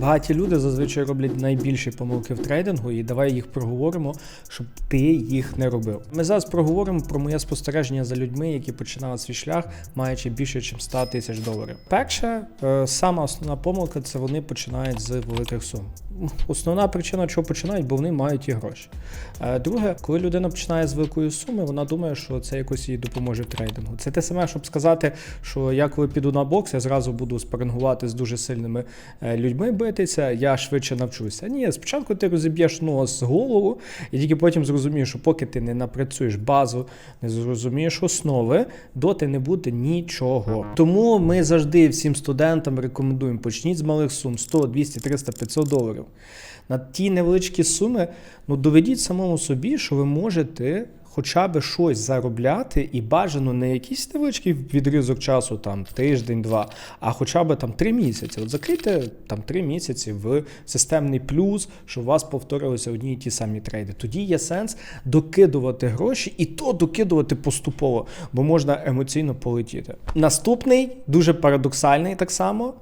Багаті люди зазвичай роблять найбільші помилки в трейдингу, і давай їх проговоримо, щоб ти їх не робив. Ми зараз проговоримо про моє спостереження за людьми, які починали свій шлях, маючи більше, ніж $100 тисяч. Перше, сама основна помилка – це вони починають з великих сум. Основна причина, чого починають, бо вони мають ті гроші. Друге, коли людина починає з великої суми, вона думає, що це якось їй допоможе в трейдингу. Це те саме, щоб сказати, що я коли піду на бокс, я зразу буду спарингувати з дуже сильними людьми, битися, я швидше навчуся. Ні, спочатку ти розіб'єш нос, голову, і тільки потім зрозумієш, що поки ти не напрацюєш базу, не зрозумієш основи, доти не буде нічого. Тому ми завжди всім студентам рекомендуємо, почніть з малих сум, 100, 200, 300, $500. На ті невеличкі суми, доведіть самому собі, що ви можете хоча б щось заробляти, і бажано не якийсь невеличкий відрізок часу, там тиждень-два, а хоча б там 3 місяці. От закрийте там 3 місяці в системний плюс, щоб у вас повторилися одні і ті самі трейди. Тоді є сенс докидувати гроші, і то докидувати поступово, бо можна емоційно полетіти. Наступний, дуже парадоксальний так само,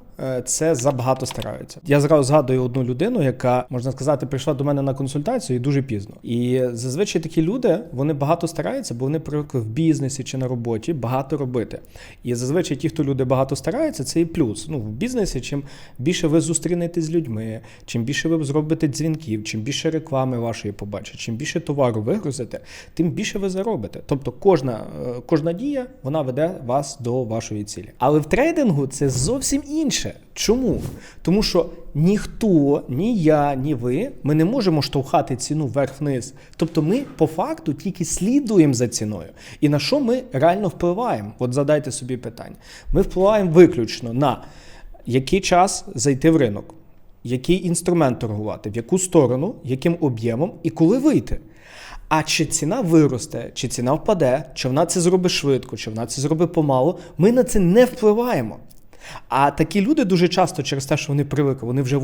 це забагато стараються. Я зразу згадую одну людину, яка, можна сказати, прийшла до мене на консультацію і дуже пізно. І зазвичай такі люди, вони багато стараються, бо вони привикли в бізнесі чи на роботі багато робити. І зазвичай ті, хто люди багато стараються, це і плюс. В бізнесі, чим більше ви зустрінетесь з людьми, чим більше ви зробите дзвінків, чим більше реклами вашої побачите, чим більше товару вигрузите, тим більше ви заробите. Тобто кожна дія, вона веде вас до вашої цілі. Але в трейдингу це зовсім інше. Чому? Тому що ніхто, ні я, ні ви, ми не можемо штовхати ціну вверх-вниз. Тобто ми по факту тільки слідуємо за ціною. І на що ми реально впливаємо? От задайте собі питання. Ми впливаємо виключно на який час зайти в ринок, який інструмент торгувати, в яку сторону, яким об'ємом і коли вийти. А чи ціна виросте, чи ціна впаде, чи вона це зробить швидко, чи вона це зробить помалу, ми на це не впливаємо. А такі люди дуже часто через те, що вони привикли, вони вже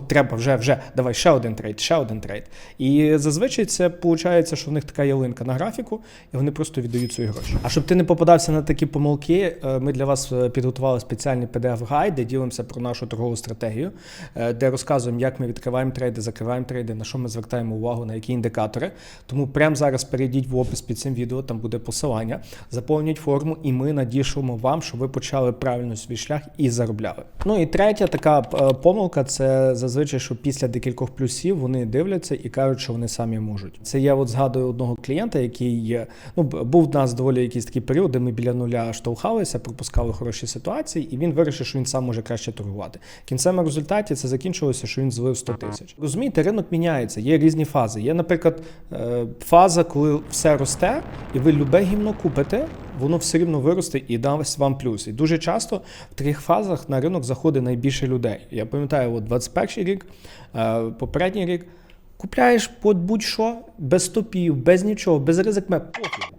треба, вже, давай ще один трейд. І зазвичай це виходить, що в них така ялинка на графіку, і вони просто віддають свої гроші. А щоб ти не попадався на такі помилки, ми для вас підготували спеціальний PDF-гайд, де ділимося про нашу торгову стратегію, де розказуємо, як ми відкриваємо трейди, закриваємо трейди, на що ми звертаємо увагу, на які індикатори. Тому прямо зараз перейдіть в опис під цим відео, там буде посилання, заповніть форму, і ми надішлемо вам, щоб ви почали правильно свій шлях і заробляли. І третя така помилка, це зазвичай, що після декількох плюсів вони дивляться і кажуть, що вони самі можуть. Це я згадую одного клієнта, який, був в нас доволі якийсь такий період, де ми біля нуля штовхалися, пропускали хороші ситуації, і він вирішив, що він сам може краще торгувати. В кінцевому результаті це закінчилося, що він злив 100 тисяч. Розумієте, ринок міняється, є різні фази. Є, наприклад, фаза, коли все росте, і ви любе гімно купите, воно все рівно виросте і дасть вам плюс. І дуже часто в таких фазах на ринок заходить найбільше людей. Я пам'ятаю, 21 рік, попередній рік, купляєш будь-що, без стопів, без нічого, без ризикме, пофіг.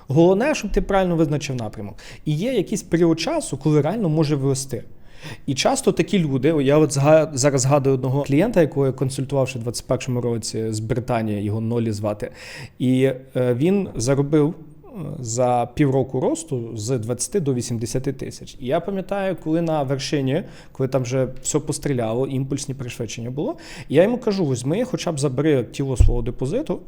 Головне, щоб ти правильно визначив напрямок. І є якийсь період часу, коли реально може вирости. І часто такі люди, я зараз згадую одного клієнта, якого я консультував ще в 2021 році з Британії, його Нолі звати, і він заробив за півроку росту з 20 до 80 тисяч. І я пам'ятаю, коли на вершині, коли там вже все постріляло, імпульсні пришвидшення було, я йому кажу, візьми, хоча б забери тіло свого депозиту,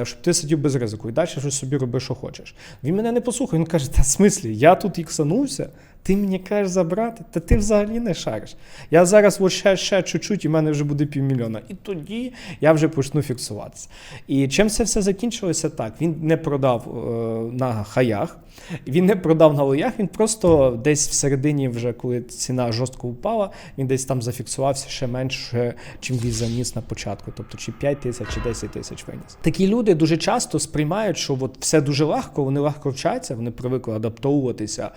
щоб ти сидів без ризику і далі щось собі роби, що хочеш. Він мене не послухав, він каже, в смислі, я тут іксанувся, ти мені кажеш забрати? Та ти взагалі не шариш. Я зараз ще чуть-чуть, і в мене вже буде $500 000. І тоді я вже почну фіксуватися. І чим це все закінчилося так? Він не продав на хаях, він не продав на лоях, він просто десь всередині вже, коли ціна жорстко впала, він десь там зафіксувався ще менше, чим він заніс на початку. Тобто чи 5 тисяч, чи 10 тисяч виніс. Такі люди дуже часто сприймають, що все дуже легко, вони легко вчаться, вони привикли адаптовуватися,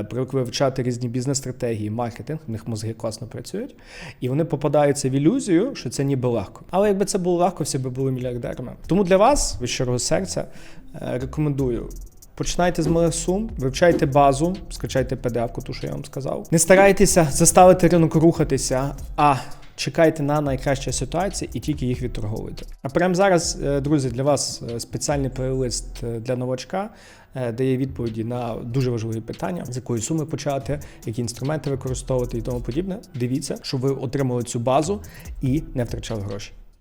привикли вивчати різні бізнес-стратегії, маркетинг, в них мозги класно працюють, і вони попадаються в ілюзію, що це ніби легко. Але якби це було легко, всі би були мільярдерами. Тому для вас, від щирого серця, рекомендую. Починайте з малих сум, вивчайте базу, скачайте PDF-ку, ту, що я вам сказав. Не старайтеся заставити ринок рухатися, а чекайте на найкращі ситуації і тільки їх відторговуйте. А прямо зараз, друзі, для вас спеціальний плейлист для новачка, де є відповіді на дуже важливі питання, з якої суми почати, які інструменти використовувати і тому подібне. Дивіться, щоб ви отримали цю базу і не втрачали гроші.